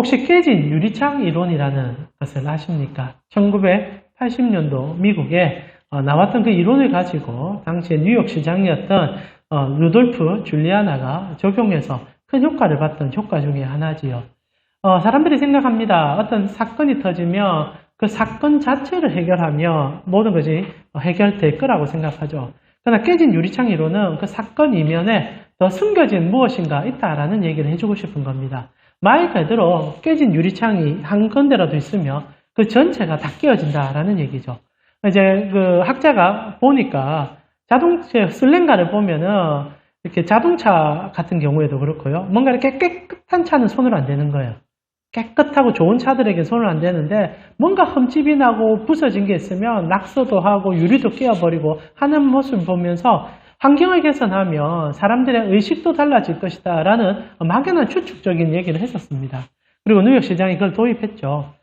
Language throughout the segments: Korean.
혹시 깨진 유리창 이론이라는 것을 아십니까? 1980년도 미국에 나왔던 그 이론을 가지고 당시에 뉴욕시장이었던 루돌프 줄리아나가 적용해서 큰 효과를 봤던 효과 중에 하나지요. 사람들이 생각합니다. 어떤 사건이 터지면 그 사건 자체를 해결하며 모든 것이 해결될 거라고 생각하죠. 그러나 깨진 유리창 이론은 그 사건 이면에 더 숨겨진 무엇인가 있다라는 얘기를 해주고 싶은 겁니다. 말 그대로 깨진 유리창이 한 건데라도 있으면 그 전체가 다 깨어진다라는 얘기죠. 이제 그 학자가 보니까 자동차 슬랭가를 보면은 이렇게 자동차 같은 경우에도 그렇고요. 뭔가 이렇게 깨끗한 차는 손을 안 대는 거예요. 깨끗하고 좋은 차들에게 손을 안 대는데 뭔가 흠집이 나고 부서진 게 있으면 낙서도 하고 유리도 깨어버리고 하는 모습을 보면서 환경을 개선하면 사람들의 의식도 달라질 것이다 라는 막연한 추측적인 얘기를 했었습니다. 그리고 뉴욕시장이 그걸 도입했죠.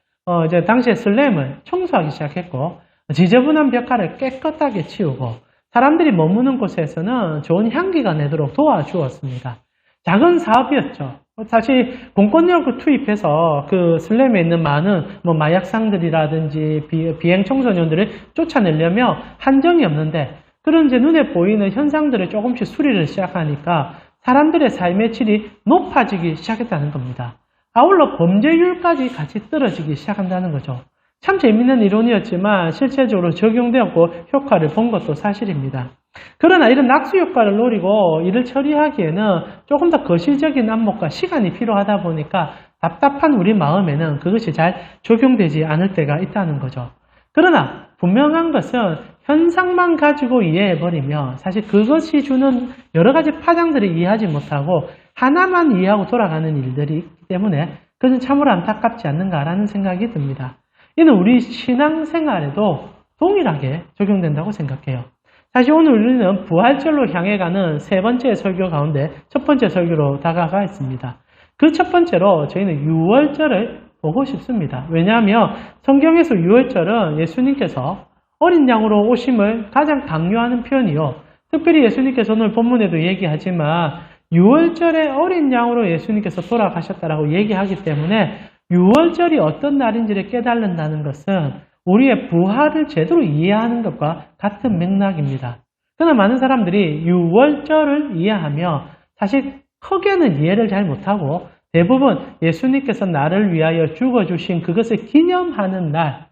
이제 당시에 슬램을 청소하기 시작했고 지저분한 벽화를 깨끗하게 치우고 사람들이 머무는 곳에서는 좋은 향기가 내도록 도와주었습니다. 작은 사업이었죠. 사실 공권력을 투입해서 그 슬램에 있는 많은 마약상들이라든지 비행 청소년들을 쫓아내려면 한정이 없는데 그런 이제 눈에 보이는 현상들을 조금씩 수리를 시작하니까 사람들의 삶의 질이 높아지기 시작했다는 겁니다. 아울러 범죄율까지 같이 떨어지기 시작한다는 거죠. 참 재밌는 이론이었지만 실제적으로 적용되었고 효과를 본 것도 사실입니다. 그러나 이런 낙수 효과를 노리고 이를 처리하기에는 조금 더 거시적인 안목과 시간이 필요하다 보니까 답답한 우리 마음에는 그것이 잘 적용되지 않을 때가 있다는 거죠. 그러나 분명한 것은 현상만 가지고 이해해버리면 사실 그것이 주는 여러 가지 파장들을 이해하지 못하고 하나만 이해하고 돌아가는 일들이 있기 때문에 그것은 참으로 안타깝지 않는가라는 생각이 듭니다. 이는 우리 신앙생활에도 동일하게 적용된다고 생각해요. 사실 오늘 우리는 부활절로 향해 가는 세 번째 설교 가운데 첫 번째 설교로 다가가 있습니다. 그 첫 번째로 저희는 유월절을 보고 싶습니다. 왜냐하면 성경에서 유월절은 예수님께서 어린 양으로 오심을 가장 강요하는 표현이요. 특별히 예수님께서 오늘 본문에도 얘기하지만 유월절에 어린 양으로 예수님께서 돌아가셨다라고 얘기하기 때문에 유월절이 어떤 날인지를 깨달는다는 것은 우리의 부활을 제대로 이해하는 것과 같은 맥락입니다. 그러나 많은 사람들이 유월절을 이해하며 사실 크게는 이해를 잘 못하고 대부분 예수님께서 나를 위하여 죽어주신 그것을 기념하는 날,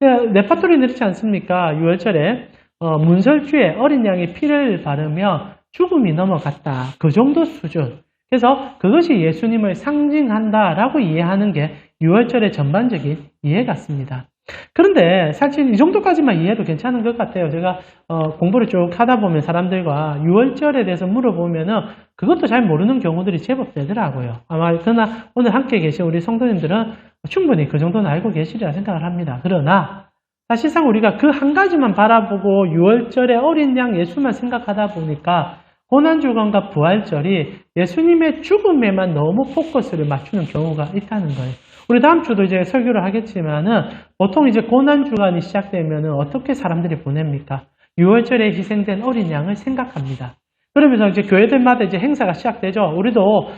레파토리는 그렇지 않습니까? 유월절에 문설주에 어린 양의 피를 바르며 죽음이 넘어갔다. 그 정도 수준. 그래서 그것이 예수님을 상징한다라고 이해하는 게 유월절의 전반적인 이해 같습니다. 그런데 사실 이 정도까지만 이해해도 괜찮은 것 같아요. 제가 공부를 쭉 하다 보면 사람들과 유월절에 대해서 물어보면은 그것도 잘 모르는 경우들이 제법 되더라고요. 아마 그러나 오늘 함께 계신 우리 성도님들은 충분히 그 정도는 알고 계시리라 생각을 합니다. 그러나 사실상 우리가 그 한 가지만 바라보고 유월절의 어린 양 예수만 생각하다 보니까 고난주간과 부활절이 예수님의 죽음에만 너무 포커스를 맞추는 경우가 있다는 거예요. 우리 다음 주도 이제 설교를 하겠지만은 보통 이제 고난주간이 시작되면은 어떻게 사람들이 보냅니까? 유월절에 희생된 어린 양을 생각합니다. 그러면서 이제 교회들마다 이제 행사가 시작되죠. 우리도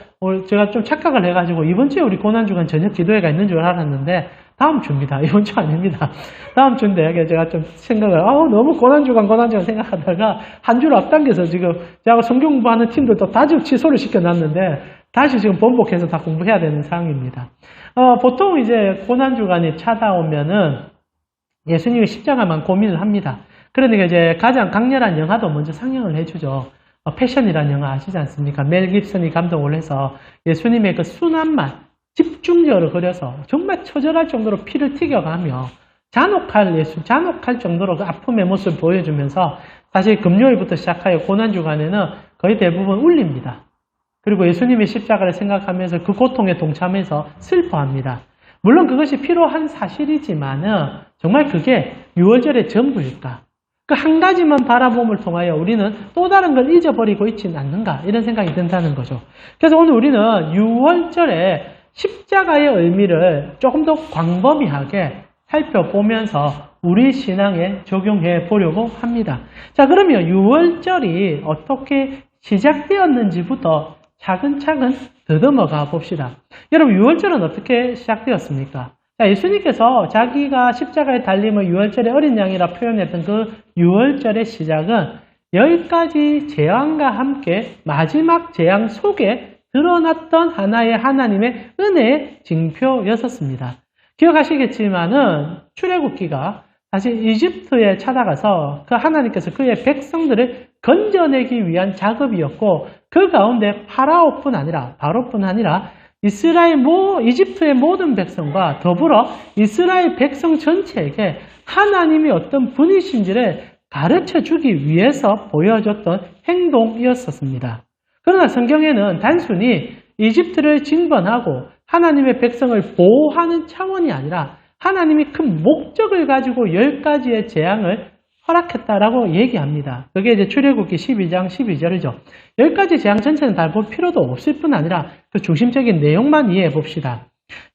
제가 좀 착각을 해가지고 이번 주에 우리 고난주간 저녁 기도회가 있는 줄 알았는데 다음 주입니다. 이번 주 아닙니다. 다음 주인데 제가 좀 생각을 너무 고난주간 생각하다가 한 주를 앞당겨서 지금 제가 성경 공부하는 팀들도 다 지금 취소를 시켜놨는데 다시 지금 번복해서 다 공부해야 되는 상황입니다. 보통 이제 고난주간이 찾아오면은 예수님의 십자가만 고민을 합니다. 그러니까 이제 가장 강렬한 영화도 먼저 상영을 해주죠. 패션이라는 영화 아시지 않습니까? 멜 깁슨이 감독을 해서 예수님의 그 순환만 집중적으로 그려서 정말 처절할 정도로 피를 튀겨가며 잔혹할 정도로 그 아픔의 모습을 보여주면서 사실 금요일부터 시작하여 고난주간에는 거의 대부분 울립니다. 그리고 예수님의 십자가를 생각하면서 그 고통에 동참해서 슬퍼합니다. 물론 그것이 필요한 사실이지만은 정말 그게 유월절의 전부일까? 그 한 가지만 바라봄을 통하여 우리는 또 다른 걸 잊어버리고 있지는 않는가? 이런 생각이 든다는 거죠. 그래서 오늘 우리는 유월절에 십자가의 의미를 조금 더 광범위하게 살펴보면서 우리 신앙에 적용해 보려고 합니다. 자, 그러면 유월절이 어떻게 시작되었는지부터 차근차근 더듬어가 봅시다. 여러분, 유월절은 어떻게 시작되었습니까? 자, 예수님께서 자기가 십자가에 달림을 유월절의 어린 양이라 표현했던 그 유월절의 시작은 10가지 재앙과 함께 마지막 재앙 속에 드러났던 하나의 하나님의 은혜의 징표였었습니다. 기억하시겠지만은 출애굽기가 사실 이집트에 찾아가서 그 하나님께서 그의 백성들을 건져내기 위한 작업이었고, 그 가운데 바로뿐 아니라 이집트의 모든 백성과 더불어 이스라엘 백성 전체에게 하나님이 어떤 분이신지를 가르쳐 주기 위해서 보여줬던 행동이었었습니다. 그러나 성경에는 단순히 이집트를 진번하고 하나님의 백성을 보호하는 차원이 아니라 하나님이 큰 목적을 가지고 10가지의 재앙을 허락했다라고 얘기합니다. 그게 이제 출애굽기 12장 12절이죠. 10가지 재앙 전체는 다 볼 필요도 없을 뿐 아니라 그 중심적인 내용만 이해해 봅시다.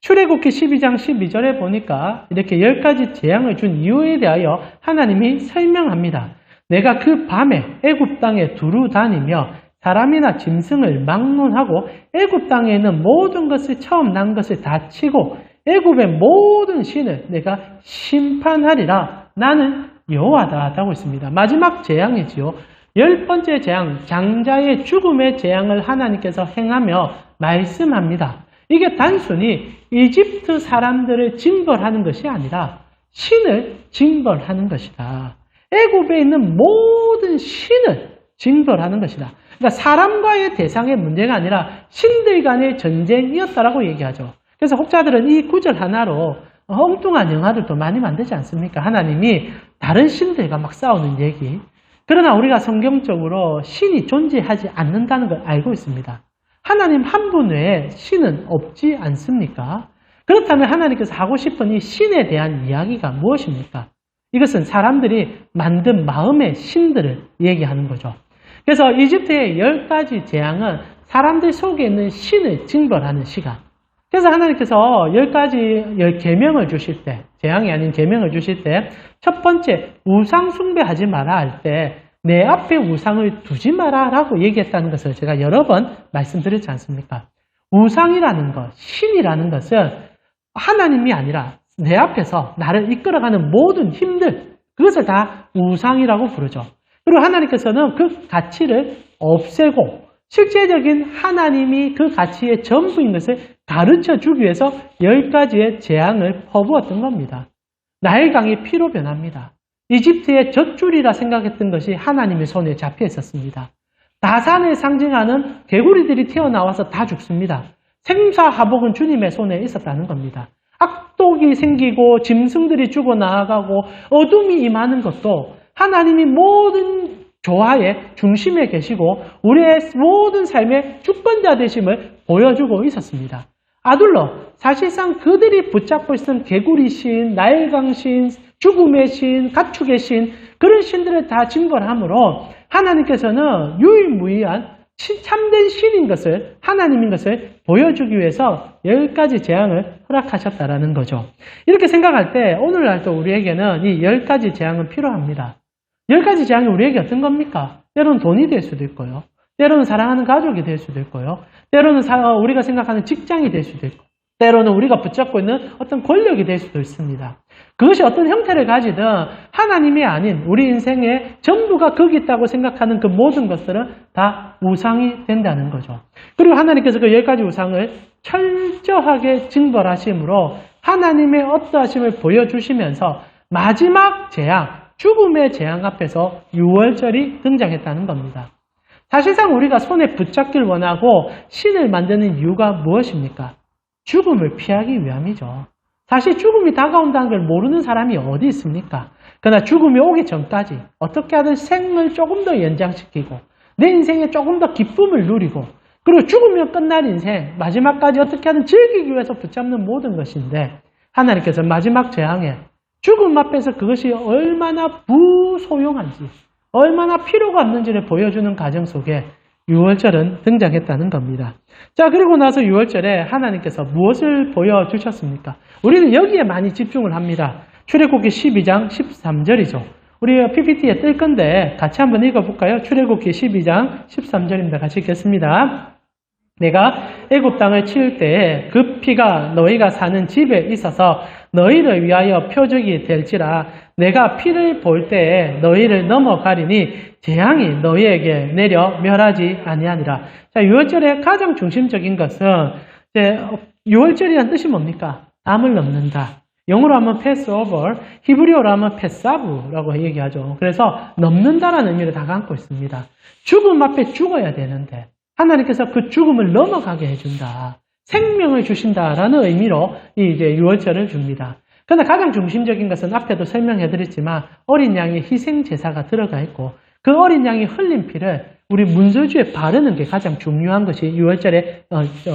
출애굽기 12장 12절에 보니까 이렇게 10가지 재앙을 준 이유에 대하여 하나님이 설명합니다. 내가 그 밤에 애굽 땅에 두루 다니며 사람이나 짐승을 막론하고 애굽 땅에 있는 모든 것을 처음 난 것을 다 치고 애굽의 모든 신을 내가 심판하리라. 나는 여호와다 하고 있습니다. 마지막 재앙이지요. 10번째 재앙, 장자의 죽음의 재앙을 하나님께서 행하며 말씀합니다. 이게 단순히 이집트 사람들을 징벌하는 것이 아니라 신을 징벌하는 것이다. 애굽에 있는 모든 신을 징벌하는 것이다. 그러니까 사람과의 대상의 문제가 아니라 신들 간의 전쟁이었다라고 얘기하죠. 그래서 혹자들은 이 구절 하나로 엉뚱한 영화들도 많이 만들지 않습니까? 하나님이 다른 신들과 막 싸우는 얘기. 그러나 우리가 성경적으로 신이 존재하지 않는다는 걸 알고 있습니다. 하나님 한 분 외에 신은 없지 않습니까? 그렇다면 하나님께서 하고 싶은 이 신에 대한 이야기가 무엇입니까? 이것은 사람들이 만든 마음의 신들을 얘기하는 거죠. 그래서 이집트의 10가지 재앙은 사람들 속에 있는 신을 징벌하는 시간. 그래서 하나님께서 10가지 계명을 주실 때, 재앙이 아닌 계명을 주실 때, 첫 번째, 우상 숭배하지 마라 할 때, 내 앞에 우상을 두지 마라 라고 얘기했다는 것을 제가 여러 번 말씀드렸지 않습니까? 우상이라는 것, 신이라는 것은 하나님이 아니라 내 앞에서 나를 이끌어가는 모든 힘들, 그것을 다 우상이라고 부르죠. 그리고 하나님께서는 그 가치를 없애고 실제적인 하나님이 그 가치의 전부인 것을 가르쳐 주기 위해서 10가지의 재앙을 퍼부었던 겁니다. 나일강이 피로 변합니다. 이집트의 젖줄이라 생각했던 것이 하나님의 손에 잡혀 있었습니다. 다산을 상징하는 개구리들이 튀어나와서 다 죽습니다. 생사하복은 주님의 손에 있었다는 겁니다. 악독이 생기고 짐승들이 죽어나가고 어둠이 임하는 것도 하나님이 모든 조화의 중심에 계시고 우리의 모든 삶의 주권자 되심을 보여주고 있었습니다. 아둘러, 사실상 그들이 붙잡고 있던 개구리 신, 나일강 신, 죽음의 신, 가축의 신, 그런 신들을 다 징벌함으로 하나님께서는 유일무이한 참된 신인 것을, 하나님인 것을 보여주기 위해서 10가지 재앙을 허락하셨다라는 거죠. 이렇게 생각할 때 오늘날도 우리에게는 이 10가지 재앙은 필요합니다. 10가지 재앙이 우리에게 어떤 겁니까? 때로는 돈이 될 수도 있고요. 때로는 사랑하는 가족이 될 수도 있고요. 때로는 우리가 생각하는 직장이 될 수도 있고, 때로는 우리가 붙잡고 있는 어떤 권력이 될 수도 있습니다. 그것이 어떤 형태를 가지든 하나님이 아닌 우리 인생의 전부가 거기 있다고 생각하는 그 모든 것들은 다 우상이 된다는 거죠. 그리고 하나님께서 그 10가지 우상을 철저하게 징벌하심으로 하나님의 어떠하심을 보여주시면서 마지막 재앙, 죽음의 재앙 앞에서 유월절이 등장했다는 겁니다. 사실상 우리가 손에 붙잡길 원하고 신을 만드는 이유가 무엇입니까? 죽음을 피하기 위함이죠. 사실 죽음이 다가온다는 걸 모르는 사람이 어디 있습니까? 그러나 죽음이 오기 전까지 어떻게 하든 생을 조금 더 연장시키고 내 인생에 조금 더 기쁨을 누리고 그리고 죽으면 끝날 인생 마지막까지 어떻게 하든 즐기기 위해서 붙잡는 모든 것인데 하나님께서 마지막 재앙에 죽음 앞에서 그것이 얼마나 부소용한지 얼마나 필요가 없는지를 보여주는 과정 속에 유월절은 등장했다는 겁니다. 자, 그리고 나서 유월절에 하나님께서 무엇을 보여주셨습니까? 우리는 여기에 많이 집중을 합니다. 출애굽기 12장 13절이죠. 우리 PPT에 뜰 건데 같이 한번 읽어볼까요? 출애굽기 12장 13절입니다. 같이 읽겠습니다. 내가 애굽 땅을 치울 때에 그 피가 너희가 사는 집에 있어서 너희를 위하여 표적이 될지라. 내가 피를 볼 때에 너희를 넘어가리니 재앙이 너희에게 내려 멸하지 아니하니라. 자, 유월절의 가장 중심적인 것은 이제 유월절이란 뜻이 뭡니까? 남을 넘는다. 영어로 하면 패스오버, 히브리어로 하면 패사브라고 얘기하죠. 그래서 넘는다라는 의미를 다 갖고 있습니다. 죽음 앞에 죽어야 되는데 하나님께서 그 죽음을 넘어가게 해준다. 생명을 주신다라는 의미로 이제 유월절을 줍니다. 그러나 가장 중심적인 것은 앞에도 설명해드렸지만 어린 양의 희생 제사가 들어가 있고 그 어린 양이 흘린 피를 우리 문설주에 바르는 게 가장 중요한 것이 유월절의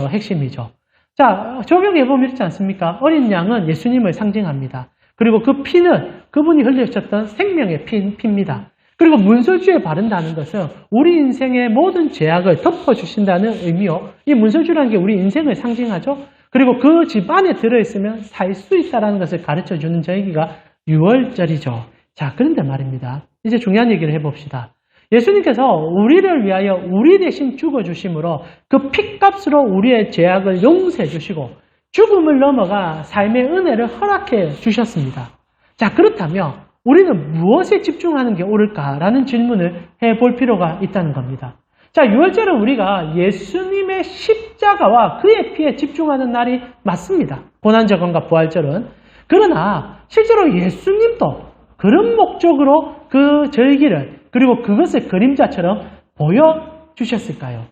핵심이죠. 자, 적용해보면 이렇지 않습니까? 어린 양은 예수님을 상징합니다. 그리고 그 피는 그분이 흘리셨던 생명의 피입니다. 그리고 문설주에 바른다는 것은 우리 인생의 모든 죄악을 덮어주신다는 의미요. 이 문설주라는 게 우리 인생을 상징하죠. 그리고 그 집 안에 들어있으면 살 수 있다는 것을 가르쳐주는 저희가 유월절이죠. 자, 그런데 말입니다. 이제 중요한 얘기를 해봅시다. 예수님께서 우리를 위하여 우리 대신 죽어주심으로 그 피값으로 우리의 죄악을 용서해 주시고 죽음을 넘어가 삶의 은혜를 허락해 주셨습니다. 자, 그렇다면 우리는 무엇에 집중하는 게 옳을까라는 질문을 해볼 필요가 있다는 겁니다. 자, 유월절은 우리가 예수님의 십자가와 그의 피에 집중하는 날이 맞습니다. 고난저건과 부활절은. 그러나 실제로 예수님도 그런 목적으로 그 절기를 그리고 그것을 그림자처럼 보여주셨을까요?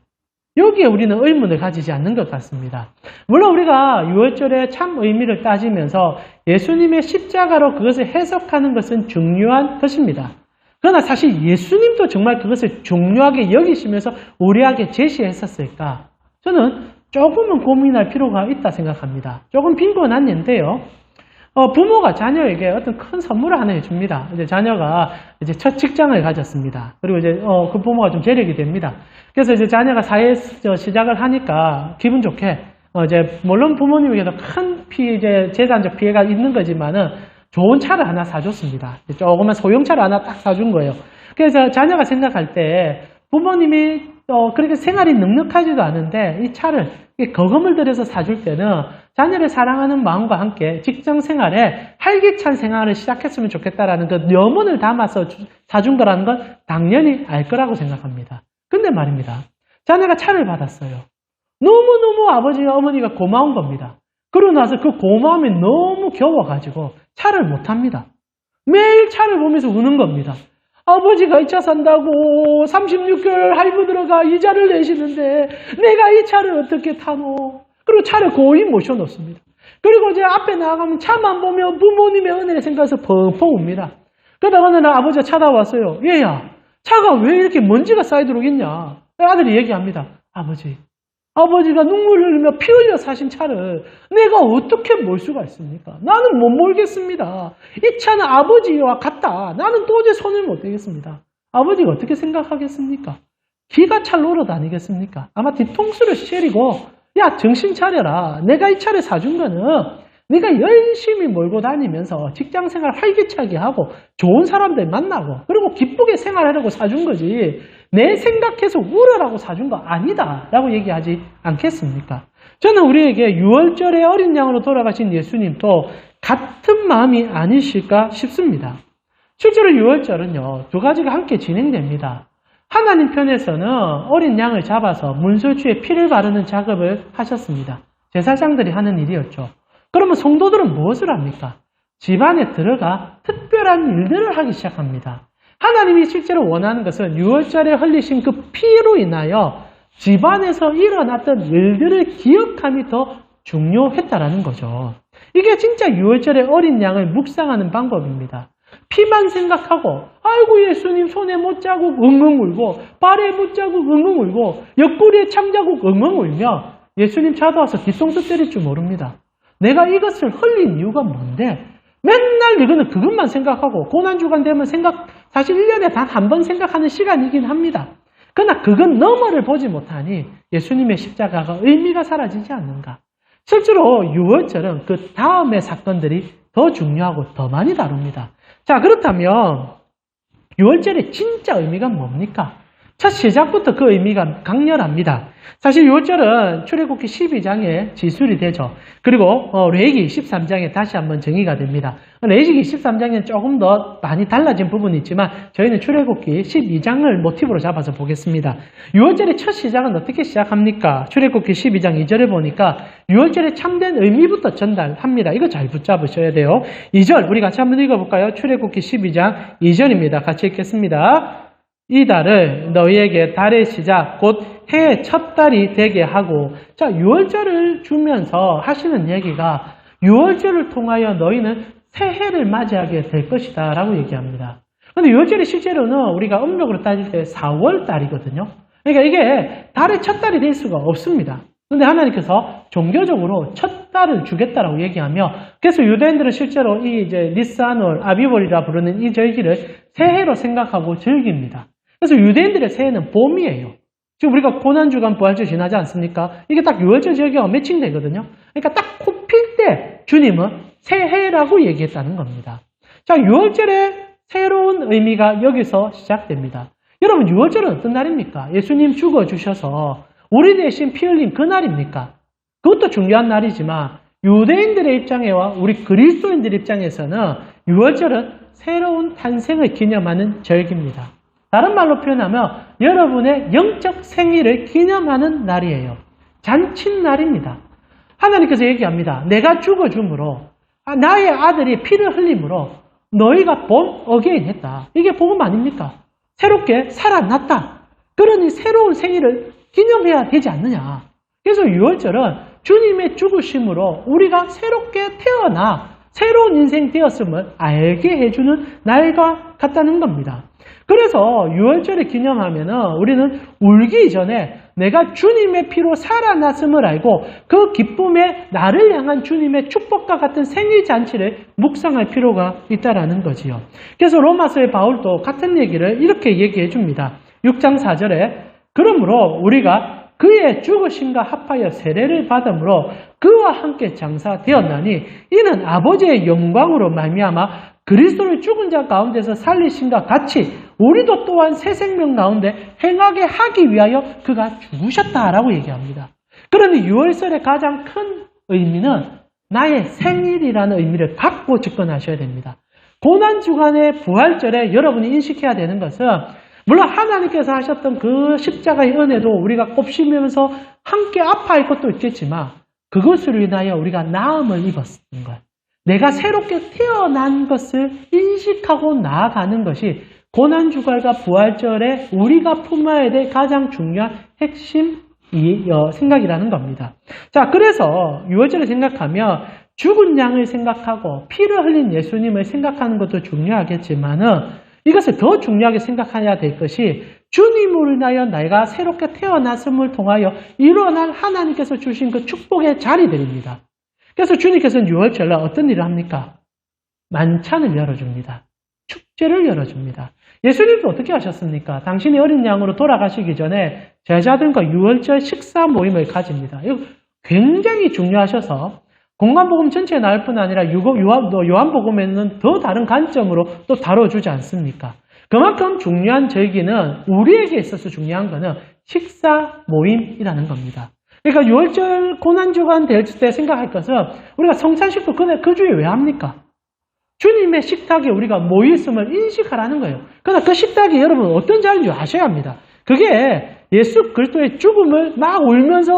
여기에 우리는 의문을 가지지 않는 것 같습니다. 물론 우리가 유월절의 참 의미를 따지면서 예수님의 십자가로 그것을 해석하는 것은 중요한 것입니다. 그러나 사실 예수님도 정말 그것을 중요하게 여기시면서 우리에게 제시했었을까? 저는 조금은 고민할 필요가 있다 생각합니다. 조금 빈곤한인데요. 부모가 자녀에게 어떤 큰 선물을 하나 해줍니다. 이제 자녀가 이제 첫 직장을 가졌습니다. 그리고 이제 그 부모가 좀 재력이 됩니다. 그래서 이제 자녀가 사회 시작을 하니까 기분 좋게 이제 물론 부모님에게도 큰 이제 재산적 피해가 있는 거지만은 좋은 차를 하나 사줬습니다. 조그만 소형차를 하나 딱 사준 거예요. 그래서 자녀가 생각할 때 부모님이 그렇게 생활이 넉넉하지도 않은데 이 차를 거금을 들여서 사줄 때는 자녀를 사랑하는 마음과 함께 직장 생활에 활기찬 생활을 시작했으면 좋겠다라는 그 염원을 담아서 사준 거라는 건 당연히 알 거라고 생각합니다. 근데 말입니다. 자녀가 차를 받았어요. 너무너무 아버지와 어머니가 고마운 겁니다. 그러고 나서 그 고마움이 너무 겨워가지고 차를 못 탑니다. 매일 차를 보면서 우는 겁니다. 아버지가 이 차 산다고 36개월 할부 들어가 이자를 내시는데 내가 이 차를 어떻게 타노? 그리고 차를 고이 모셔놓습니다. 그리고 이제 앞에 나가면 차만 보면 부모님의 은혜를 생각해서 펑펑 웁니다. 그러다가 어느 날 아버지가 찾아왔어요. 얘야, 차가 왜 이렇게 먼지가 쌓이도록 있냐? 아들이 얘기합니다. 아버지가 눈물을 흘리며 피 흘려 사신 차를 내가 어떻게 몰 수가 있습니까? 나는 못 몰겠습니다. 이 차는 아버지와 같다. 나는 도저히 손을 못 대겠습니다. 아버지가 어떻게 생각하겠습니까? 기가 찰 노릇 아니겠습니까? 아마 뒤통수를 시리고 야, 정신 차려라. 내가 이 차를 사준 거는 네가 열심히 몰고 다니면서 직장생활 활기차게 하고 좋은 사람들 만나고 그리고 기쁘게 생활하려고 사준 거지 내 생각해서 울으라고 사준 거 아니다 라고 얘기하지 않겠습니까? 저는 우리에게 유월절의 어린 양으로 돌아가신 예수님도 같은 마음이 아니실까 싶습니다. 실제로 유월절은요, 두 가지가 함께 진행됩니다. 하나님 편에서는 어린 양을 잡아서 문설주에 피를 바르는 작업을 하셨습니다. 제사장들이 하는 일이었죠. 그러면 성도들은 무엇을 합니까? 집안에 들어가 특별한 일들을 하기 시작합니다. 하나님이 실제로 원하는 것은 유월절에 흘리신 그 피로 인하여 집안에서 일어났던 일들을 기억함이 더 중요했다라는 거죠. 이게 진짜 유월절에 어린 양을 묵상하는 방법입니다. 피만 생각하고 아이고 예수님 손에 못자국 엉엉 울고 발에 못자국 엉엉 울고 옆구리에 참자국 엉엉 울며 예수님 찾아와서 뒤통수 때릴 줄 모릅니다. 내가 이것을 흘린 이유가 뭔데? 맨날 이거는 그것만 생각하고 고난주간 되면 사실 1년에 단 한 번 생각하는 시간이긴 합니다. 그러나 그건 너머를 보지 못하니 예수님의 십자가가 의미가 사라지지 않는가. 실제로 유월절은 그 다음의 사건들이 더 중요하고 더 많이 다룹니다. 자, 그렇다면 유월절의 진짜 의미가 뭡니까? 첫 시작부터 그 의미가 강렬합니다. 사실 6월절은 출애굽기 12장에 지술이 되죠. 그리고 레위기 13장에 다시 한번 정의가 됩니다. 레위기 13장에는 조금 더 많이 달라진 부분이 있지만 저희는 출애굽기 12장을 모티브로 잡아서 보겠습니다. 6월절의 첫 시작은 어떻게 시작합니까? 출애굽기 12장 2절에 보니까 6월절의 참된 의미부터 전달합니다. 이거 잘 붙잡으셔야 돼요. 2절 우리 같이 한번 읽어볼까요? 출애굽기 12장 2절입니다. 같이 읽겠습니다. 이 달을 너희에게 달의 시작 곧 해의 첫 달이 되게 하고, 자, 6월절을 주면서 하시는 얘기가 6월절을 통하여 너희는 새해를 맞이하게 될 것이다 라고 얘기합니다. 그런데 6월절이 실제로는 우리가 음력으로 따질 때 4월 달이거든요. 그러니까 이게 달의 첫 달이 될 수가 없습니다. 그런데 하나님께서 종교적으로 첫 달을 주겠다라고 얘기하며, 그래서 유대인들은 실제로 이 이제 니스안월, 아비월이라 부르는 이 절기를 새해로 생각하고 즐깁니다. 그래서 유대인들의 새해는 봄이에요. 지금 우리가 고난주간 부활절 지나지 않습니까? 이게 딱 6월절 절기와 매칭되거든요. 그러니까 딱 꼽힐 때 주님은 새해라고 얘기했다는 겁니다. 자, 6월절의 새로운 의미가 여기서 시작됩니다. 여러분, 6월절은 어떤 날입니까? 예수님 죽어주셔서 우리 대신 피 흘린 그 날입니까? 그것도 중요한 날이지만 유대인들의 입장에와 우리 그리스도인들 입장에서는 6월절은 새로운 탄생을 기념하는 절기입니다. 다른 말로 표현하면 여러분의 영적 생일을 기념하는 날이에요. 잔칫날입니다. 하나님께서 얘기합니다. 내가 죽어줌으로 나의 아들이 피를 흘림으로 너희가 born again 했다. 이게 복음 아닙니까? 새롭게 살아났다. 그러니 새로운 생일을 기념해야 되지 않느냐. 그래서 6월절은 주님의 죽으심으로 우리가 새롭게 태어나 새로운 인생 되었음을 알게 해주는 날과 같다는 겁니다. 그래서 6월절을 기념하면 우리는 울기 이전에 내가 주님의 피로 살아났음을 알고 그 기쁨에 나를 향한 주님의 축복과 같은 생일잔치를 묵상할 필요가 있다는 거지요. 그래서 로마서의 바울도 같은 얘기를 이렇게 얘기해 줍니다. 6장 4절에 그러므로 우리가 그의 죽으심과 합하여 세례를 받음으로 그와 함께 장사되었나니 이는 아버지의 영광으로 말미암아 그리스도를 죽은 자 가운데서 살리심과 같이 우리도 또한 새 생명 가운데 행하게 하기 위하여 그가 죽으셨다라고 얘기합니다. 그런데 6월절의 가장 큰 의미는 나의 생일이라는 의미를 갖고 접근하셔야 됩니다. 고난주간의 부활절에 여러분이 인식해야 되는 것은 물론 하나님께서 하셨던 그 십자가의 은혜도 우리가 곱씹으면서 함께 아파할 것도 있겠지만 그것으로 인하여 우리가 나음을 입었던 것. 내가 새롭게 태어난 것을 인식하고 나아가는 것이 고난주간과 부활절에 우리가 품어야 될 가장 중요한 핵심 생각이라는 겁니다. 자, 그래서 6월절을 생각하면 죽은 양을 생각하고 피를 흘린 예수님을 생각하는 것도 중요하겠지만은 이것을 더 중요하게 생각해야 될 것이 주님으로 인하여 내가 새롭게 태어났음을 통하여 일어날 하나님께서 주신 그 축복의 자리들입니다. 그래서 주님께서는 6월절날 어떤 일을 합니까? 만찬을 열어줍니다. 축제를 열어줍니다. 예수님도 어떻게 하셨습니까? 당신이 어린 양으로 돌아가시기 전에 제자들과 6월절 식사 모임을 가집니다. 이거 굉장히 중요하셔서 공간복음 전체에 나올 뿐 아니라 요한복음에는 더 다른 관점으로 또 다뤄주지 않습니까? 그만큼 중요한 절기는 우리에게 있어서 중요한 것은 식사 모임이라는 겁니다. 그러니까 6월절 고난주간 될 때 생각할 것은 우리가 성찬식도 그 주에 왜 합니까? 주님의 식탁에 우리가 모였음을 인식하라는 거예요. 그러나 그 식탁이 여러분 어떤 자리인지 아셔야 합니다. 그게 예수 그리스도의 죽음을 막 울면서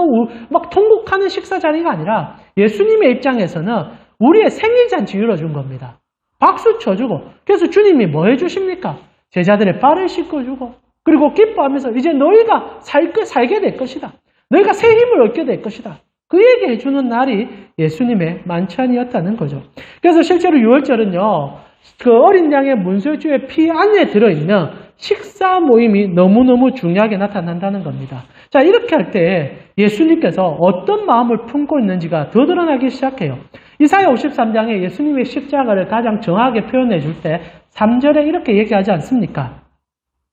막 통곡하는 식사 자리가 아니라 예수님의 입장에서는 우리의 생일잔치 열어준 겁니다. 박수 쳐주고 그래서 주님이 뭐 해주십니까? 제자들의 발을 씻겨주고 그리고 기뻐하면서 이제 너희가 살게 될 것이다. 너희가 새 힘을 얻게 될 것이다. 그에게 해주는 날이 예수님의 만찬이었다는 거죠. 그래서 실제로 6월절은요. 그 어린 양의 문설주의 피 안에 들어있는 식사 모임이 너무너무 중요하게 나타난다는 겁니다. 자, 이렇게 할 때 예수님께서 어떤 마음을 품고 있는지가 더 드러나기 시작해요. 이사야 53장에 예수님의 십자가를 가장 정확하게 표현해 줄 때 3절에 이렇게 얘기하지 않습니까?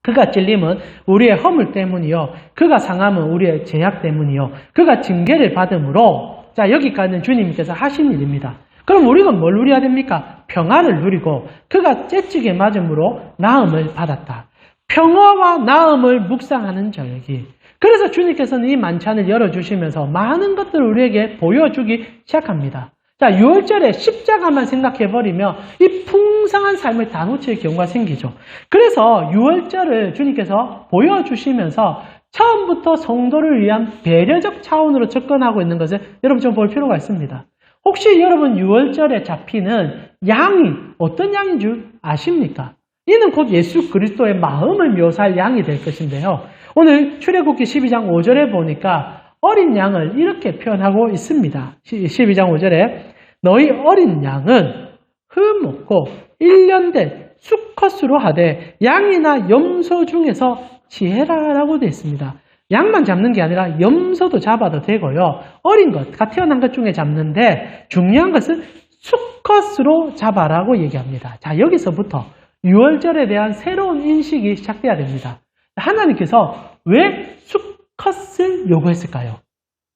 그가 찔림은 우리의 허물 때문이요. 그가 상함은 우리의 죄악 때문이요. 그가 징계를 받음으로, 자, 여기까지는 주님께서 하신 일입니다. 그럼 우리가 뭘 누려야 됩니까? 평안을 누리고 그가 째지게 맞음으로 나음을 받았다. 평화와 나음을 묵상하는 절기. 그래서 주님께서는 이 만찬을 열어주시면서 많은 것들을 우리에게 보여주기 시작합니다. 자, 6월절에 십자가만 생각해버리면 이 풍성한 삶을 다 놓칠 경우가 생기죠. 그래서 6월절을 주님께서 보여주시면서 처음부터 성도를 위한 배려적 차원으로 접근하고 있는 것을 여러분 좀 볼 필요가 있습니다. 혹시 여러분 6월절에 잡히는 양이 어떤 양인 줄 아십니까? 이는 곧 예수 그리스도의 마음을 묘사할 양이 될 것인데요. 오늘 출애굽기 12장 5절에 보니까 어린 양을 이렇게 표현하고 있습니다. 12장 5절에 너희 어린 양은 흠없고 1년 된 수컷으로 하되 양이나 염소 중에서 지혜라라고 되어 있습니다. 양만 잡는 게 아니라 염소도 잡아도 되고요. 어린 것, 갓 태어난 것 중에 잡는데 중요한 것은 수컷으로 잡아라고 얘기합니다. 자, 여기서부터 6월절에 대한 새로운 인식이 시작돼야 됩니다. 하나님께서 왜 수컷을 요구했을까요?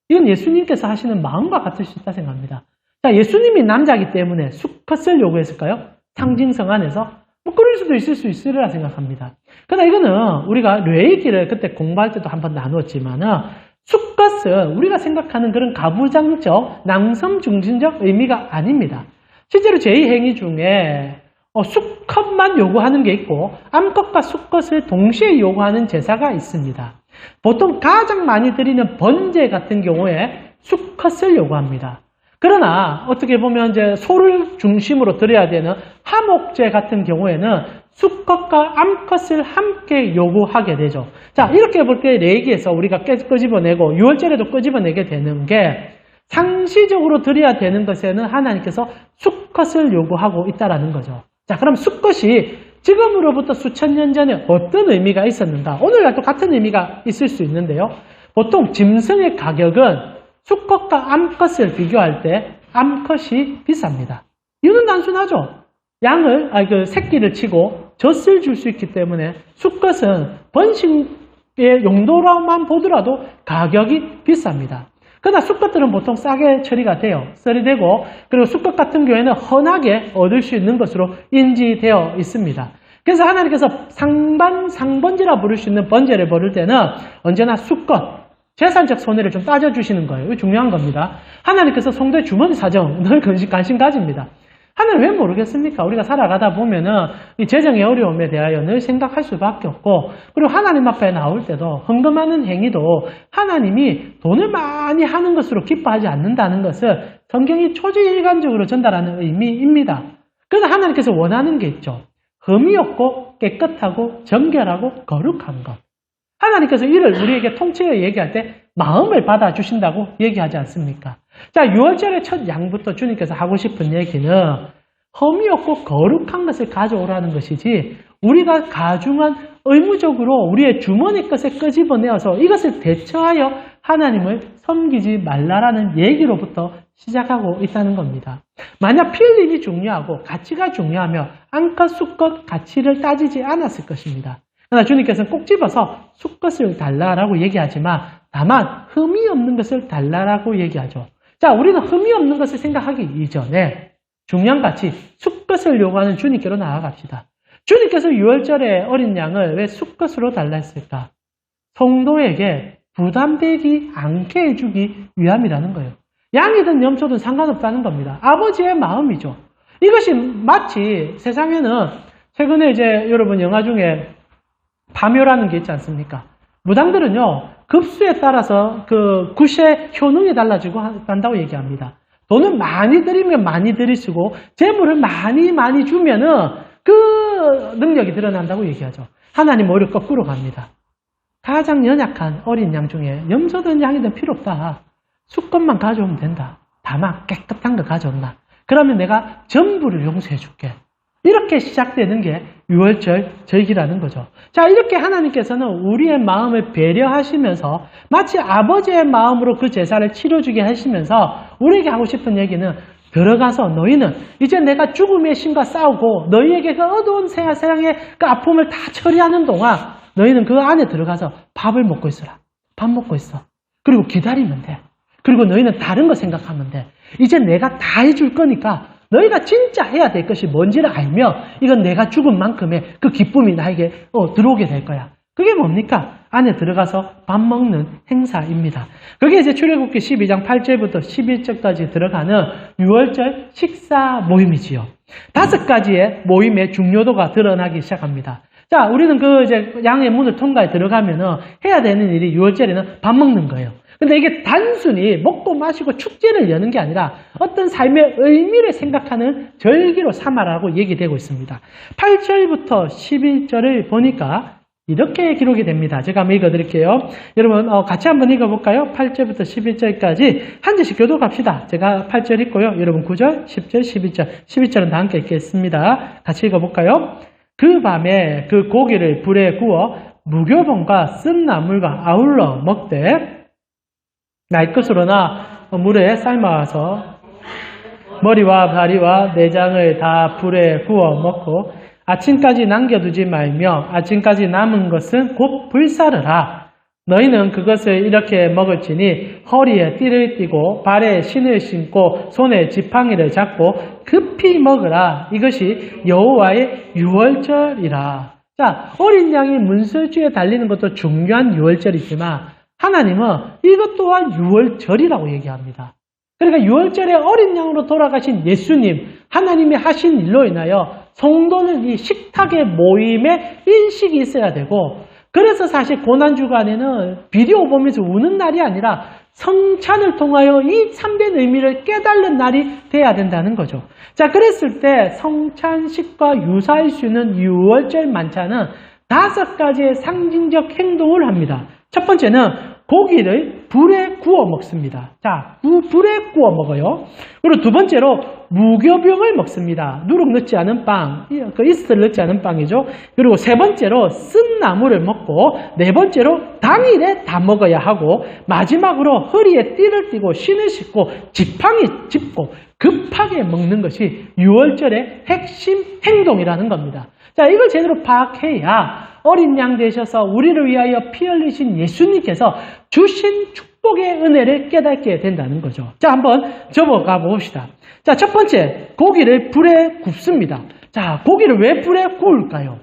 이건 예수님께서 하시는 마음과 같을 수 있다 생각합니다. 자, 예수님이 남자이기 때문에 수컷을 요구했을까요? 상징성 안에서? 그럴 수도 있을 수 있으리라 생각합니다. 그러나 이거는 우리가 레위기를 그때 공부할 때도 한번 나누었지만은 수컷은 우리가 생각하는 그런 가부장적, 남성 중심적 의미가 아닙니다. 실제로 제2행위 중에 수컷만 요구하는 게 있고 암컷과 수컷을 동시에 요구하는 제사가 있습니다. 보통 가장 많이 드리는 번제 같은 경우에 수컷을 요구합니다. 그러나 어떻게 보면 이제 소를 중심으로 드려야 되는 하목제 같은 경우에는 수컷과 암컷을 함께 요구하게 되죠. 자, 이렇게 볼 때 레위기에서 우리가 끄집어내고 6월절에도 끄집어내게 되는 게 상시적으로 드려야 되는 것에는 하나님께서 수컷을 요구하고 있다라는 거죠. 자, 그럼 수컷이 지금으로부터 수천 년 전에 어떤 의미가 있었는가? 오늘날도 같은 의미가 있을 수 있는데요. 보통 짐승의 가격은 수컷과 암컷을 비교할 때 암컷이 비쌉니다. 이유는 단순하죠. 새끼를 치고 젖을 줄 수 있기 때문에 수컷은 번식의 용도로만 보더라도 가격이 비쌉니다. 그러나 수컷들은 보통 싸게 처리가 돼요. 처리되고 그리고 수컷 같은 경우에는 흔하게 얻을 수 있는 것으로 인지되어 있습니다. 그래서 하나님께서 상번제라 부를 수 있는 번제를 버릴 때는 언제나 수컷, 재산적 손해를 좀 따져주시는 거예요. 이거 중요한 겁니다. 하나님께서 성도의 주머니 사정 늘 관심 가집니다. 하나님 왜 모르겠습니까? 우리가 살아가다 보면은 이 재정의 어려움에 대하여 늘 생각할 수밖에 없고, 그리고 하나님 앞에 나올 때도 헌금하는 행위도 하나님이 돈을 많이 하는 것으로 기뻐하지 않는다는 것을 성경이 초지일관적으로 전달하는 의미입니다. 그래서 하나님께서 원하는 게 있죠. 흠이 없고 깨끗하고 정결하고 거룩한 것. 하나님께서 이를 우리에게 통째로 얘기할 때 마음을 받아주신다고 얘기하지 않습니까? 자, 6월절의 첫 양부터 주님께서 하고 싶은 얘기는 흠이 없고 거룩한 것을 가져오라는 것이지, 우리가 가중한 의무적으로 우리의 주머니 것을 끄집어내어서 이것을 대처하여 하나님을 섬기지 말라라는 얘기로부터 시작하고 있다는 겁니다. 만약 필름이 중요하고 가치가 중요하면 암컷, 수컷 가치를 따지지 않았을 것입니다. 그러나 주님께서는 꼭 집어서 수컷을 달라라고 얘기하지만 다만 흠이 없는 것을 달라라고 얘기하죠. 자, 우리는 흠이 없는 것을 생각하기 이전에 중요한 가치, 수컷을 요구하는 주님께로 나아갑시다. 주님께서 6월절에 어린 양을 왜 수컷으로 달라 했을까? 성도에게 부담되지 않게 해주기 위함이라는 거예요. 양이든 염소든 상관없다는 겁니다. 아버지의 마음이죠. 이것이 마치 세상에는 최근에 이제 여러분 영화 중에 파묘라는 게 있지 않습니까? 무당들은요, 급수에 따라서 그 굿의 효능이 달라지고 한다고 얘기합니다. 돈을 많이 들이면 많이 들이시고 재물을 많이 주면은 그 능력이 드러난다고 얘기하죠. 하나님 오히려 거꾸로 갑니다. 가장 연약한 어린 양 중에 염소든 양이든 필요 없다. 수컷만 가져오면 된다. 다만 깨끗한 거 가져온다. 그러면 내가 전부를 용서해 줄게. 이렇게 시작되는 게 6월절 절기라는 거죠. 자, 이렇게 하나님께서는 우리의 마음을 배려하시면서 마치 아버지의 마음으로 그 제사를 치러주게 하시면서 우리에게 하고 싶은 얘기는, 들어가서 너희는 이제 내가 죽음의 신과 싸우고 너희에게 그 어두운 세상의 그 아픔을 다 처리하는 동안 너희는 그 안에 들어가서 밥을 먹고 있어라. 밥 먹고 있어. 그리고 기다리면 돼. 그리고 너희는 다른 거 생각하면 돼. 이제 내가 다 해줄 거니까 너희가 진짜 해야 될 것이 뭔지를 알면 이건 내가 죽은 만큼의 그 기쁨이 나에게 들어오게 될 거야. 그게 뭡니까? 안에 들어가서 밥 먹는 행사입니다. 그게 이제 출애굽기 12장 8절부터 11절까지 들어가는 유월절 식사 모임이지요. 5가지의 모임의 중요도가 드러나기 시작합니다. 자, 우리는 이제 양의 문을 통과해 들어가면은 해야 되는 일이 유월절에는 밥 먹는 거예요. 근데 이게 단순히 먹고 마시고 축제를 여는 게 아니라 어떤 삶의 의미를 생각하는 절기로 삼아라고 얘기되고 있습니다. 8절부터 11절을 보니까 이렇게 기록이 됩니다. 제가 한번 읽어드릴게요. 여러분 같이 한번 읽어볼까요? 8절부터 11절까지 한 절씩 교독합시다. 제가 8절 읽고요. 여러분 9절, 10절, 11절, 11절은 다 함께 읽겠습니다. 같이 읽어볼까요? 그 밤에 그 고기를 불에 구워 무교병과 쓴 나물과 아울러 먹되 날 것으로나 물에 삶아서 머리와 다리와 내장을 다 불에 구워 먹고 아침까지 남겨두지 말며 아침까지 남은 것은 곧 불사르라. 너희는 그것을 이렇게 먹을지니 허리에 띠를 띠고 발에 신을 신고 손에 지팡이를 잡고 급히 먹으라. 이것이 여호와의 유월절이라. 자, 어린 양이 문설주에 달리는 것도 중요한 유월절이지만 하나님은 이것 또한 유월절이라고 얘기합니다. 그러니까 유월절에 어린 양으로 돌아가신 예수님, 하나님이 하신 일로 인하여 성도는 이 식탁의 모임에 인식이 있어야 되고, 그래서 사실 고난주간에는 비디오 보면서 우는 날이 아니라 성찬을 통하여 이 참된 의미를 깨달는 날이 돼야 된다는 거죠. 자, 그랬을 때 성찬식과 유사할 수 있는 유월절 만찬은 5가지의 상징적 행동을 합니다. 첫 번째는 고기를 불에 구워 먹습니다. 자, 불에 구워 먹어요. 그리고 두 번째로 무교병을 먹습니다. 누룩 넣지 않은 빵, 그 이스트를 넣지 않은 빵이죠. 그리고 세 번째로 쓴 나물을 먹고, 네 번째로 당일에 다 먹어야 하고, 마지막으로 허리에 띠를 띠고 신을 신고 지팡이 짚고 급하게 먹는 것이 유월절의 핵심 행동이라는 겁니다. 자, 이걸 제대로 파악해야 어린 양 되셔서 우리를 위하여 피 흘리신 예수님께서 주신 축복의 은혜를 깨닫게 된다는 거죠. 자, 한번 접어가 봅시다. 자, 첫 번째, 고기를 불에 굽습니다. 자, 고기를 왜 불에 구울까요?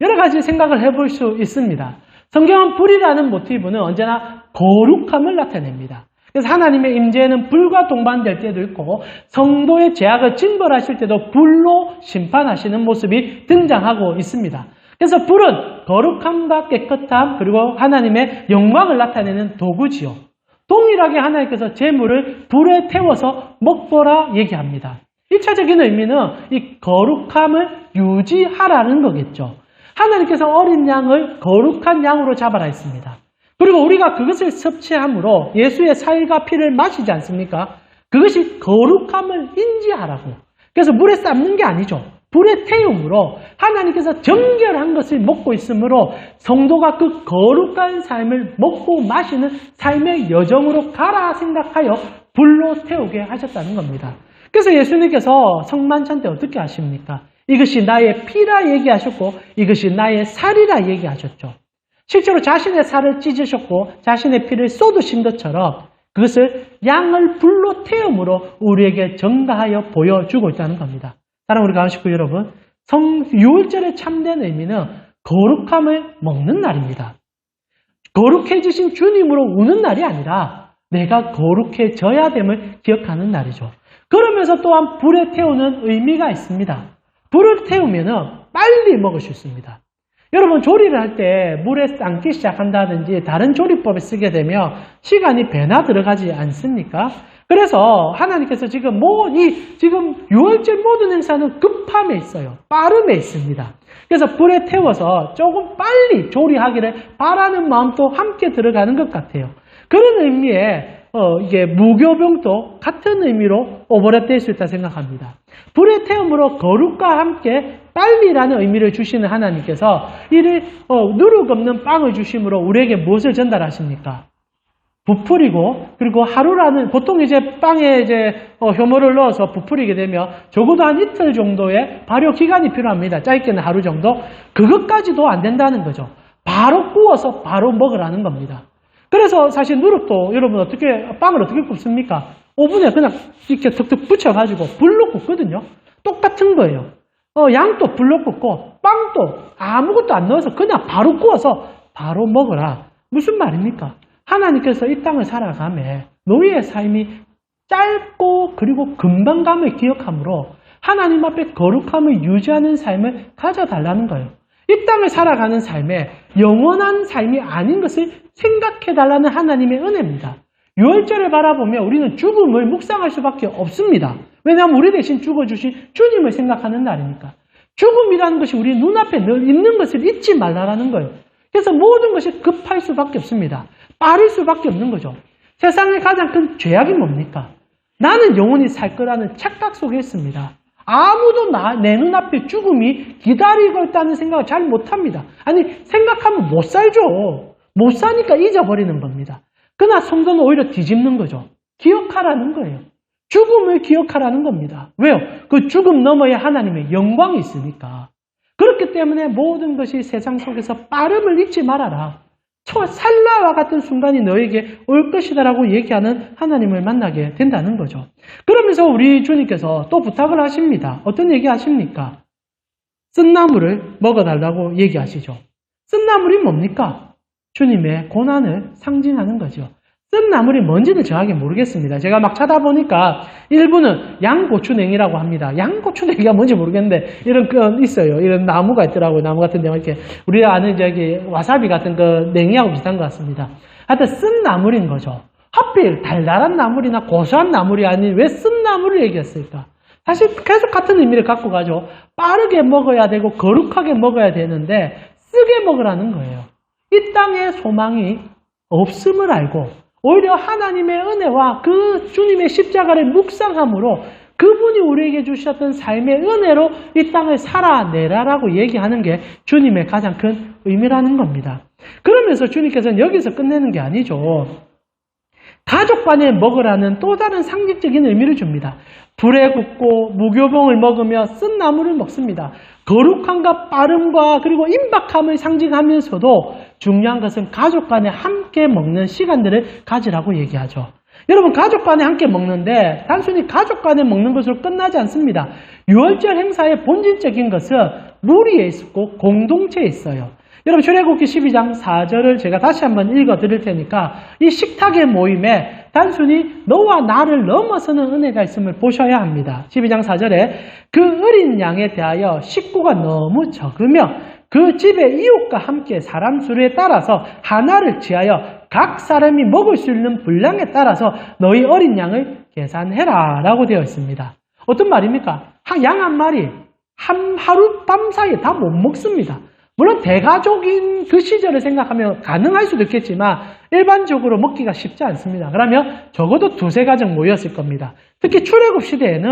여러 가지 생각을 해볼 수 있습니다. 성경은 불이라는 모티브는 언제나 거룩함을 나타냅니다. 그래서 하나님의 임재에는 불과 동반될 때도 있고 성도의 죄악을 징벌하실 때도 불로 심판하시는 모습이 등장하고 있습니다. 그래서 불은 거룩함과 깨끗함 그리고 하나님의 영광을 나타내는 도구지요. 동일하게 하나님께서 제물을 불에 태워서 먹보라 얘기합니다. 1차적인 의미는 이 거룩함을 유지하라는 거겠죠. 하나님께서 어린 양을 거룩한 양으로 잡아라 했습니다. 그리고 우리가 그것을 섭취함으로 예수의 살과 피를 마시지 않습니까? 그것이 거룩함을 인지하라고. 그래서 물에 삶는 게 아니죠. 불에 태움으로 하나님께서 정결한 것을 먹고 있으므로 성도가 그 거룩한 삶을 먹고 마시는 삶의 여정으로 가라 생각하여 불로 태우게 하셨다는 겁니다. 그래서 예수님께서 성만찬 때 어떻게 하십니까? 이것이 나의 피라 얘기하셨고 이것이 나의 살이라 얘기하셨죠. 실제로 자신의 살을 찢으셨고 자신의 피를 쏟으신 것처럼 그것을 양을 불로 태움으로 우리에게 전가하여 보여주고 있다는 겁니다. 사랑하는 우리 가운식구 여러분, 유월절의 참된 의미는 거룩함을 먹는 날입니다. 거룩해지신 주님으로 우는 날이 아니라 내가 거룩해져야 됨을 기억하는 날이죠. 그러면서 또한 불에 태우는 의미가 있습니다. 불을 태우면 빨리 먹을 수 있습니다. 여러분 조리를 할 때 물에 삶기 시작한다든지 다른 조리법에 쓰게 되면 시간이 배나 들어가지 않습니까? 그래서 하나님께서 지금 지금 유월절 모든 행사는 급함에 있어요. 빠름에 있습니다. 그래서 불에 태워서 조금 빨리 조리하기를 바라는 마음도 함께 들어가는 것 같아요. 그런 의미에 이게 무교병도 같은 의미로 오버랩될 수 있다 생각합니다. 불의 태움으로 거룩과 함께 빨리라는 의미를 주시는 하나님께서 이를 누룩 없는 빵을 주심으로 우리에게 무엇을 전달하십니까? 부풀이고 그리고 하루라는 보통 이제 빵에 효모를 넣어서 부풀이게 되면 적어도 한 이틀 정도의 발효 기간이 필요합니다. 짧게는 하루 정도. 그것까지도 안 된다는 거죠. 바로 구워서 바로 먹으라는 겁니다. 그래서 사실 누룩도 여러분 빵을 어떻게 굽습니까? 오븐에 그냥 이렇게 툭툭 붙여가지고 불로 굽거든요. 똑같은 거예요. 양도 불로 굽고 빵도 아무것도 안 넣어서 그냥 바로 구워서 바로 먹어라. 무슨 말입니까? 하나님께서 이 땅을 살아가며 너희의 삶이 짧고 그리고 금방감을 기억함으로 하나님 앞에 거룩함을 유지하는 삶을 가져달라는 거예요. 이 땅을 살아가는 삶에 영원한 삶이 아닌 것을 생각해달라는 하나님의 은혜입니다. 유월절을 바라보며 우리는 죽음을 묵상할 수밖에 없습니다. 왜냐하면 우리 대신 죽어주신 주님을 생각하는 날이니까. 죽음이라는 것이 우리 눈앞에 늘 있는 것을 잊지 말라라는 거예요. 그래서 모든 것이 급할 수밖에 없습니다. 빠를 수밖에 없는 거죠. 세상의 가장 큰 죄악이 뭡니까? 나는 영원히 살 거라는 착각 속에 있습니다. 아무도 내 눈앞에 죽음이 기다리고 있다는 생각을 잘 못합니다. 아니 생각하면 못 살죠. 못 사니까 잊어버리는 겁니다. 그러나 성도는 오히려 뒤집는 거죠. 기억하라는 거예요. 죽음을 기억하라는 겁니다. 왜요? 그 죽음 너머에 하나님의 영광이 있으니까. 그렇기 때문에 모든 것이 세상 속에서 빠름을 잊지 말아라. 찰나와 같은 순간이 너에게 올 것이다라고 얘기하는 하나님을 만나게 된다는 거죠. 그러면서 우리 주님께서 또 부탁을 하십니다. 어떤 얘기 하십니까? 쓴나물을 먹어달라고 얘기하시죠. 쓴나물이 뭡니까? 주님의 고난을 상징하는 거죠. 쓴나물이 뭔지는 정확히 모르겠습니다. 제가 막 찾아보니까 일부는 양고추냉이라고 합니다. 양고추냉이가 뭔지 모르겠는데 이런 거 있어요. 이런 나무가 있더라고요. 나무 같은 데 이렇게 우리가 아는 저기 와사비 같은 그 냉이하고 비슷한 것 같습니다. 하여튼 쓴나물인 거죠. 하필 달달한 나물이나 고소한 나물이 아닌 왜 쓴나물을 얘기했을까? 사실 계속 같은 의미를 갖고 가죠. 빠르게 먹어야 되고 거룩하게 먹어야 되는데 쓰게 먹으라는 거예요. 이 땅에 소망이 없음을 알고 오히려 하나님의 은혜와 그 주님의 십자가를 묵상함으로 그분이 우리에게 주셨던 삶의 은혜로 이 땅을 살아내라라고 얘기하는 게 주님의 가장 큰 의미라는 겁니다. 그러면서 주님께서는 여기서 끝내는 게 아니죠. 가족 간에 먹으라는 또 다른 상징적인 의미를 줍니다. 불에 굽고 무교봉을 먹으며 쓴 나물을 먹습니다. 거룩함과 빠름과 그리고 임박함을 상징하면서도 중요한 것은 가족 간에 함께 먹는 시간들을 가지라고 얘기하죠. 여러분 가족 간에 함께 먹는데 단순히 가족 간에 먹는 것으로 끝나지 않습니다. 유월절 행사의 본질적인 것은 무리에 있고 공동체에 있어요. 여러분 출애굽기 12장 4절을 제가 다시 한번 읽어 드릴 테니까 이 식탁의 모임에 단순히 너와 나를 넘어서는 은혜가 있음을 보셔야 합니다. 12장 4절에 그 어린 양에 대하여 식구가 너무 적으며 그 집의 이웃과 함께 사람 수에 따라서 하나를 취하여 각 사람이 먹을 수 있는 분량에 따라서 너희 어린 양을 계산해라 라고 되어 있습니다. 어떤 말입니까? 양 한 마리 하룻밤 사이에 다 못 먹습니다. 물론 대가족인 그 시절을 생각하면 가능할 수도 있겠지만 일반적으로 먹기가 쉽지 않습니다. 그러면 적어도 두세 가정 모였을 겁니다. 특히 출애굽 시대에는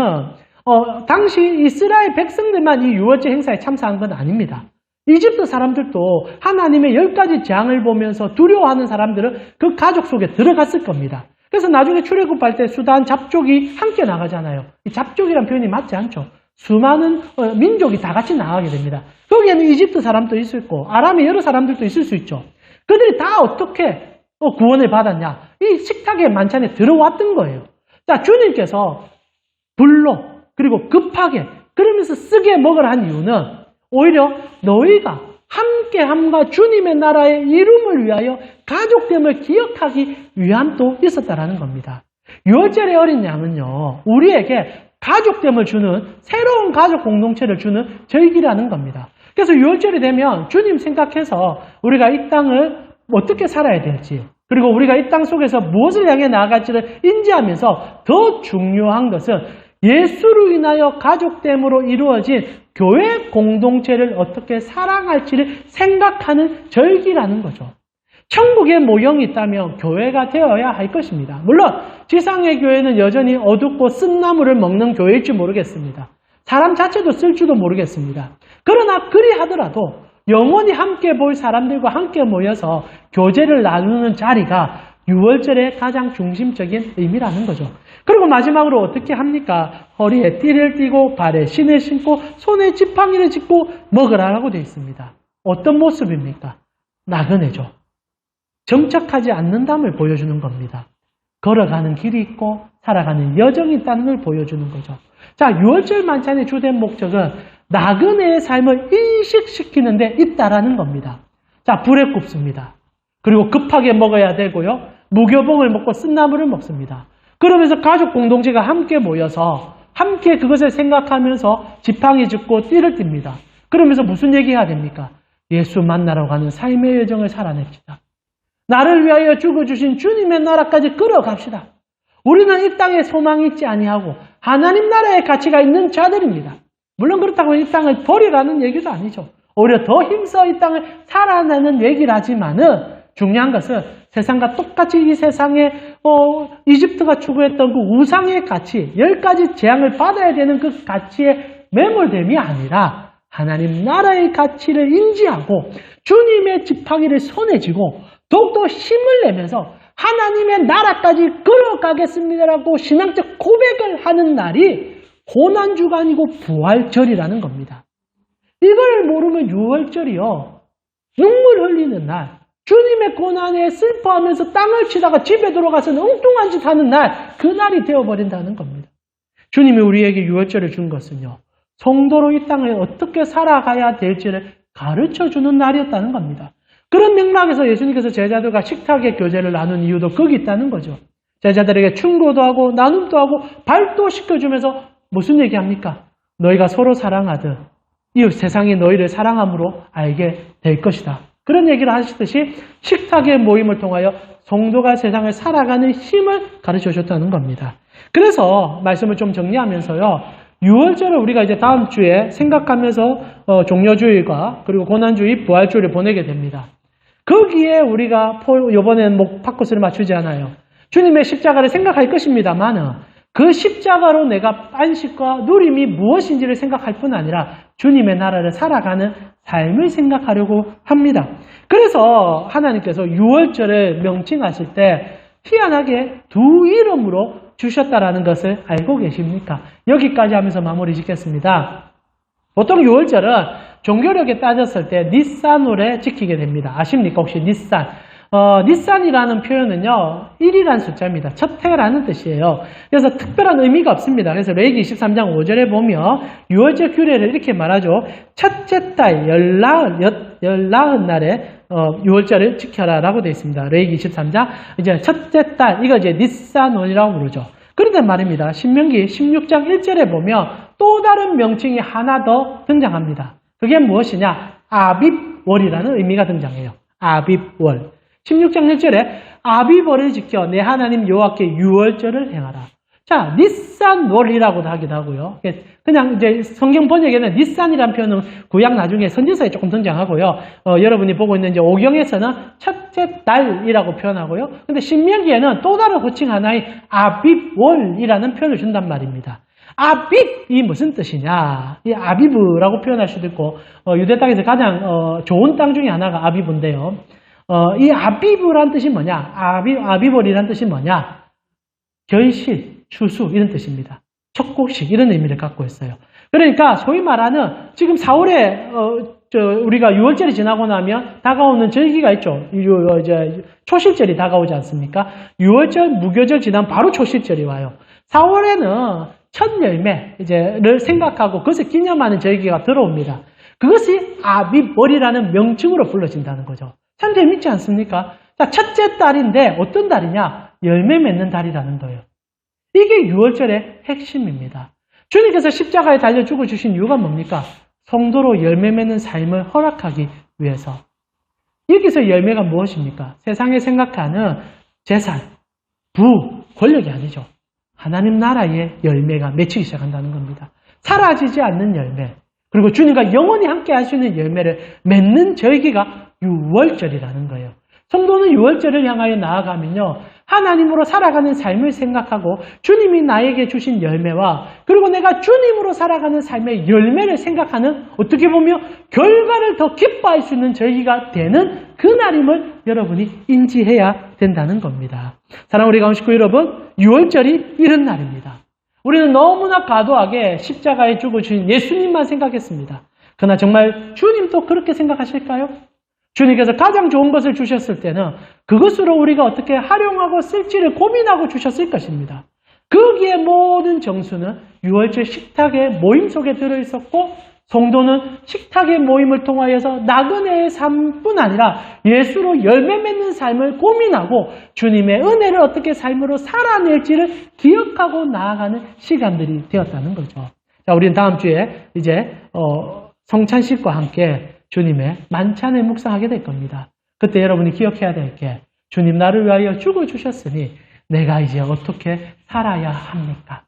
당시 이스라엘 백성들만 이 유월절 행사에 참석한 건 아닙니다. 이집트 사람들도 하나님의 10가지 재앙을 보면서 두려워하는 사람들은 그 가족 속에 들어갔을 겁니다. 그래서 나중에 출애굽할 때 수단 잡족이 함께 나가잖아요. 이 잡족이란 표현이 맞지 않죠. 수많은 민족이 다 같이 나가게 됩니다. 거기에는 이집트 사람도 있을 있고 아람의 여러 사람들도 있을 수 있죠. 그들이 다 어떻게 구원을 받았냐? 이 식탁의 만찬에 들어왔던 거예요. 자, 주님께서 불로 그리고 급하게 그러면서 쓰게 먹으라 한 이유는 오히려 너희가 함께함과 주님의 나라의 이름을 위하여 가족됨을 기억하기 위함도 있었다라는 겁니다. 유월절의 어린 양은요, 우리에게 가족됨을 주는 새로운 가족 공동체를 주는 절기라는 겁니다. 그래서 유월절이 되면 주님 생각해서 우리가 이 땅을 어떻게 살아야 될지 그리고 우리가 이 땅 속에서 무엇을 향해 나아갈지를 인지하면서 더 중요한 것은 예수로 인하여 가족됨으로 이루어진 교회 공동체를 어떻게 사랑할지를 생각하는 절기라는 거죠. 천국의 모형이 있다면 교회가 되어야 할 것입니다. 물론 지상의 교회는 여전히 어둡고 쓴 나물을 먹는 교회일지 모르겠습니다. 사람 자체도 쓸지도 모르겠습니다. 그러나 그리 하더라도 영원히 함께 볼 사람들과 함께 모여서 교제를 나누는 자리가 유월절의 가장 중심적인 의미라는 거죠. 그리고 마지막으로 어떻게 합니까? 허리에 띠를 띠고 발에 신을 신고 손에 지팡이를 짚고 먹으라라고 되어 있습니다. 어떤 모습입니까? 나그네죠. 정착하지 않는담을 보여주는 겁니다. 걸어가는 길이 있고 살아가는 여정이 있다는 걸 보여주는 거죠. 자, 유월절 만찬의 주된 목적은 나그네의 삶을 인식시키는 데 있다라는 겁니다. 자, 불에 굽습니다. 그리고 급하게 먹어야 되고요. 무교봉을 먹고 쓴나물을 먹습니다. 그러면서 가족 공동체가 함께 모여서 함께 그것을 생각하면서 지팡이 짚고 띠를 띱니다. 그러면서 무슨 얘기해야 됩니까? 예수 만나러 가는 삶의 여정을 살아냅시다. 나를 위하여 죽어주신 주님의 나라까지 끌어갑시다. 우리는 이 땅에 소망이 있지 아니하고 하나님 나라의 가치가 있는 자들입니다. 물론 그렇다고 이 땅을 버리라는 얘기도 아니죠. 오히려 더 힘써 이 땅을 살아내는 얘기를 하지만은 중요한 것은 세상과 똑같이 이 세상에 이집트가 추구했던 그 우상의 가치, 10가지 재앙을 받아야 되는 그 가치에 매몰됨이 아니라 하나님 나라의 가치를 인지하고 주님의 지팡이를 손에 쥐고 더욱더 힘을 내면서 하나님의 나라까지 끌어가겠습니다라고 신앙적 고백을 하는 날이 고난주가 아니고 부활절이라는 겁니다. 이걸 모르면 유월절이요. 눈물 흘리는 날, 주님의 고난에 슬퍼하면서 땅을 치다가 집에 들어가서 엉뚱한 짓 하는 날, 그날이 되어버린다는 겁니다. 주님이 우리에게 유월절을 준 것은요. 성도로 이 땅을 어떻게 살아가야 될지를 가르쳐주는 날이었다는 겁니다. 그런 맥락에서 예수님께서 제자들과 식탁의 교제를 나눈 이유도 거기 있다는 거죠. 제자들에게 충고도 하고 나눔도 하고 발도시켜주면서 무슨 얘기합니까? 너희가 서로 사랑하듯 이웃 세상이 너희를 사랑함으로 알게 될 것이다. 그런 얘기를 하시듯이 식탁의 모임을 통하여 성도가 세상을 살아가는 힘을 가르쳐 줬다는 겁니다. 그래서 말씀을 좀 정리하면서요. 6월절을 우리가 이제 다음 주에 생각하면서 종려주일과 그리고 고난주일, 부활주일을 보내게 됩니다. 거기에 우리가 이번에는 파커스를 맞추지 않아요. 주님의 십자가를 생각할 것입니다만 그 십자가로 내가 안식과 누림이 무엇인지를 생각할 뿐 아니라 주님의 나라를 살아가는 삶을 생각하려고 합니다. 그래서 하나님께서 6월절을 명칭하실 때 희한하게 두 이름으로 주셨다라는 것을 알고 계십니까? 여기까지 하면서 마무리 짓겠습니다. 보통 6월절은 종교력에 따졌을 때 니산월에 지키게 됩니다. 아십니까? 혹시 니산? 니산이라는 표현은요, 1이라는 숫자입니다. 첫 해라는 뜻이에요. 그래서 특별한 의미가 없습니다. 그래서 레위기 23장 5절에 보면 6월절 규례를 이렇게 말하죠. 첫째 달 열나흔 날에 6월절을 지켜라 라고 되어 있습니다. 레위기 23장 이제 첫째 달, 이거 이제 니산월이라고 부르죠. 그런데 말입니다. 신명기 16장 1절에 보면 또 다른 명칭이 하나 더 등장합니다. 그게 무엇이냐? 아빕월이라는 의미가 등장해요. 아빕월. 16장 1절에 아빕월을 지켜 내 하나님 여호와께 유월절을 행하라. 자, 니산월이라고도 하기도 하고요. 그냥 이제 성경 번역에는 니산이라는 표현은 구약 나중에 선지서에 조금 등장하고요. 여러분이 보고 있는 이제 오경에서는 첫째 달이라고 표현하고요. 근데 신명기에는 또 다른 호칭 하나의 아빕월이라는 표현을 준단 말입니다. 아빕이 무슨 뜻이냐? 이 아비브라고 표현할 수도 있고, 유대 땅에서 가장 좋은 땅 중에 하나가 아비브인데요. 이 아비브란 뜻이 뭐냐? 아비월이란 뜻이 뭐냐? 결실, 추수 이런 뜻입니다. 촉곡식 이런 의미를 갖고 있어요. 그러니까 소위 말하는 지금 4월에 우리가 6월절이 지나고 나면 다가오는 절기가 있죠. 이제 초실절이 다가오지 않습니까? 6월절, 무교절 지나면 바로 초실절이 와요. 4월에는 첫 열매를 생각하고 그것을 기념하는 절기가 들어옵니다. 그것이 아빕월이라는 명칭으로 불러진다는 거죠. 참 재밌지 않습니까? 자, 첫째 달인데 어떤 달이냐? 열매 맺는 달이라는 거예요. 이게 6월절의 핵심입니다. 주님께서 십자가에 달려 죽어주신 이유가 뭡니까? 성도로 열매 맺는 삶을 허락하기 위해서. 여기서 열매가 무엇입니까? 세상에 생각하는 재산, 부, 권력이 아니죠. 하나님 나라의 열매가 맺히기 시작한다는 겁니다. 사라지지 않는 열매, 그리고 주님과 영원히 함께 할 수 있는 열매를 맺는 절기가 6월절이라는 거예요. 성도는 6월절을 향하여 나아가면요, 하나님으로 살아가는 삶을 생각하고 주님이 나에게 주신 열매와 그리고 내가 주님으로 살아가는 삶의 열매를 생각하는, 어떻게 보면 결과를 더 기뻐할 수 있는 절기가 되는 그날임을 여러분이 인지해야 된다는 겁니다. 사랑하는 우리 가운식구 여러분, 6월절이 이런 날입니다. 우리는 너무나 과도하게 십자가에 죽어주신 예수님만 생각했습니다. 그러나 정말 주님도 그렇게 생각하실까요? 주님께서 가장 좋은 것을 주셨을 때는 그것으로 우리가 어떻게 활용하고 쓸지를 고민하고 주셨을 것입니다. 거기에 모든 정수는 유월절 식탁의 모임 속에 들어있었고 성도는 식탁의 모임을 통하여서 나그네의 삶뿐 아니라 예수로 열매 맺는 삶을 고민하고 주님의 은혜를 어떻게 삶으로 살아낼지를 기억하고 나아가는 시간들이 되었다는 거죠. 자, 우리는 다음 주에 이제 성찬식과 함께 주님의 만찬을 묵상하게 될 겁니다. 그때 여러분이 기억해야 될 게 주님 나를 위하여 죽어주셨으니 내가 이제 어떻게 살아야 합니까?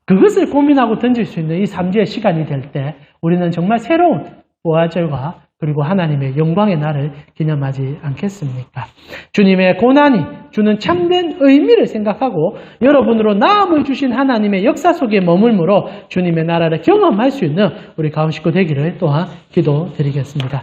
그것을 고민하고 던질 수 있는 이 3주의 시간이 될 때 우리는 정말 새로운 부활절과 그리고 하나님의 영광의 날을 기념하지 않겠습니까? 주님의 고난이 주는 참된 의미를 생각하고 여러분으로 나음을 주신 하나님의 역사 속에 머물므로 주님의 나라를 경험할 수 있는 우리 가운 식구 되기를 또한 기도드리겠습니다.